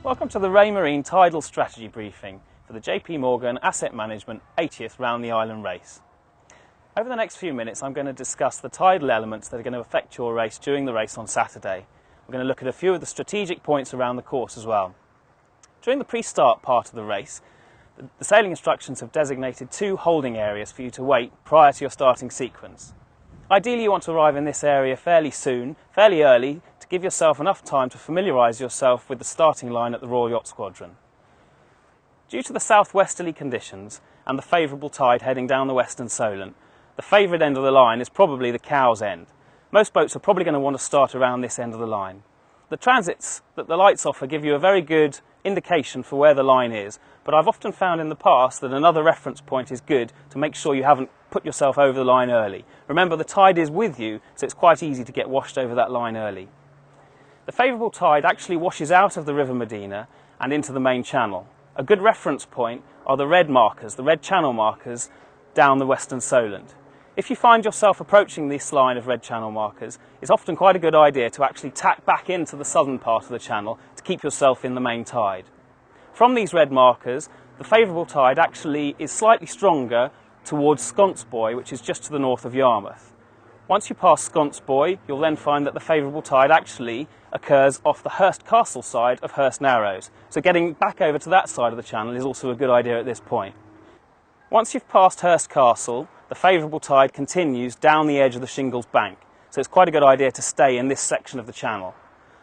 Welcome to the Raymarine Tidal Strategy Briefing for the JP Morgan Asset Management 80th Round the Island race. Over the next few minutes I'm going to discuss the tidal elements that are going to affect your race during the race on Saturday. We're going to look at a few of the strategic points around the course as well. During the pre-start part of the race, the sailing instructions have designated 2 holding areas for you to wait prior to your starting sequence. Ideally you want to arrive in this area fairly soon, fairly early, to give yourself enough time to familiarise yourself with the starting line at the Royal Yacht Squadron. Due to the southwesterly conditions and the favourable tide heading down the western Solent, the favoured end of the line is probably the Cowes end. Most boats are probably going to want to start around this end of the line. The transits that the lights offer give you a very good indication for where the line is, but I've often found in the past that another reference point is good to make sure you haven't put yourself over the line early. Remember, the tide is with you, so it's quite easy to get washed over that line early. The favourable tide actually washes out of the River Medina and into the main channel. A good reference point are the red markers, the red channel markers down the western Solent. If you find yourself approaching this line of red channel markers, it's often quite a good idea to actually tack back into the southern part of the channel to keep yourself in the main tide. From these red markers, the favourable tide actually is slightly stronger towards Sconce Buoy, which is just to the north of Yarmouth. Once you pass Sconce Buoy, you'll then find that the favourable tide actually occurs off the Hurst Castle side of Hurst Narrows. So getting back over to that side of the channel is also a good idea at this point. Once you've passed Hurst Castle, the favourable tide continues down the edge of the Shingles Bank, so it's quite a good idea to stay in this section of the channel.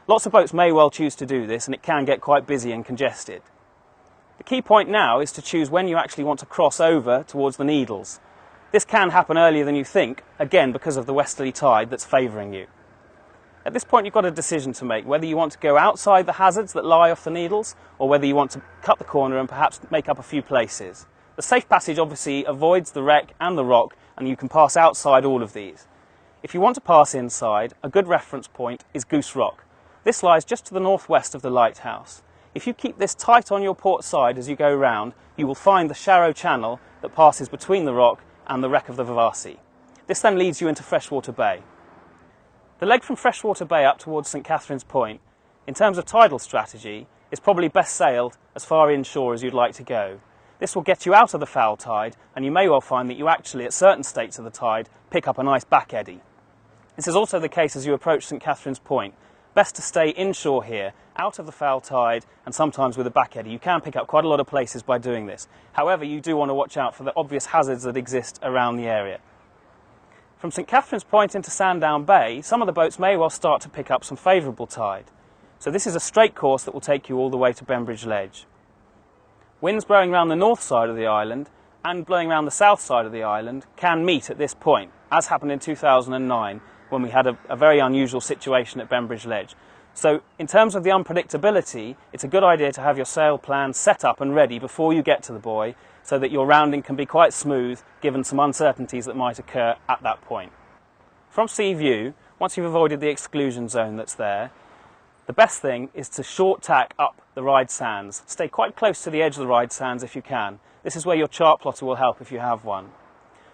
Lots of boats may well choose to do this, and it can get quite busy and congested. The key point now is to choose when you actually want to cross over towards the Needles. This can happen earlier than you think, again because of the westerly tide that's favouring you. At this point you've got a decision to make, whether you want to go outside the hazards that lie off the Needles, or whether you want to cut the corner and perhaps make up a few places. The safe passage obviously avoids the wreck and the rock, and you can pass outside all of these. If you want to pass inside, a good reference point is Goose Rock. This lies just to the northwest of the lighthouse. If you keep this tight on your port side as you go round, you will find the shallow channel that passes between the rock and the wreck of the Vivacity. This then leads you into Freshwater Bay. The leg from Freshwater Bay up towards St Catherine's Point, in terms of tidal strategy, is probably best sailed as far inshore as you'd like to go. This will get you out of the foul tide, and you may well find that you actually, at certain states of the tide, pick up a nice back eddy. This is also the case as you approach St Catherine's Point. Best to stay inshore here, out of the foul tide, and sometimes with a back eddy. You can pick up quite a lot of places by doing this. However, you do want to watch out for the obvious hazards that exist around the area. From St Catherine's Point into Sandown Bay, some of the boats may well start to pick up some favourable tide. So this is a straight course that will take you all the way to Bembridge Ledge. Winds blowing around the north side of the island and blowing around the south side of the island can meet at this point, as happened in 2009 when we had a very unusual situation at Bembridge Ledge. So in terms of the unpredictability, it's a good idea to have your sail plan set up and ready before you get to the buoy so that your rounding can be quite smooth given some uncertainties that might occur at that point. From sea view, once you've avoided the exclusion zone that's there, the best thing is to short tack up the Ride Sands. Stay quite close to the edge of the Ride Sands if you can. This is where your chart plotter will help if you have one.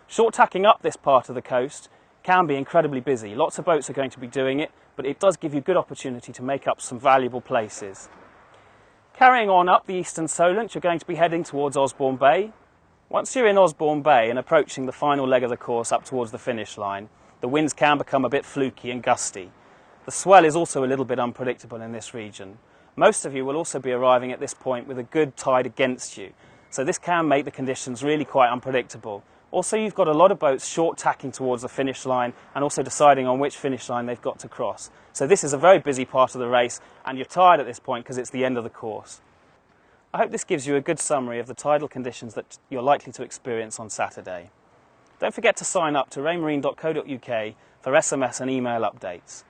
Short tacking up this part of the coast can be incredibly busy. Lots of boats are going to be doing it, but it does give you good opportunity to make up some valuable places. Carrying on up the eastern Solent, you're going to be heading towards Osborne Bay. Once you're in Osborne Bay and approaching the final leg of the course up towards the finish line, the winds can become a bit fluky and gusty. The swell is also a little bit unpredictable in this region. Most of you will also be arriving at this point with a good tide against you, so this can make the conditions really quite unpredictable. Also, you've got a lot of boats short tacking towards the finish line and also deciding on which finish line they've got to cross. So this is a very busy part of the race, and you're tired at this point because it's the end of the course. I hope this gives you a good summary of the tidal conditions that you're likely to experience on Saturday. Don't forget to sign up to raymarine.co.uk for SMS and email updates.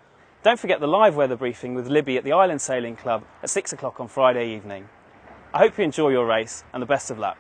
Don't forget the live weather briefing with Libby at the Island Sailing Club at 6 o'clock on Friday evening. I hope you enjoy your race, and the best of luck.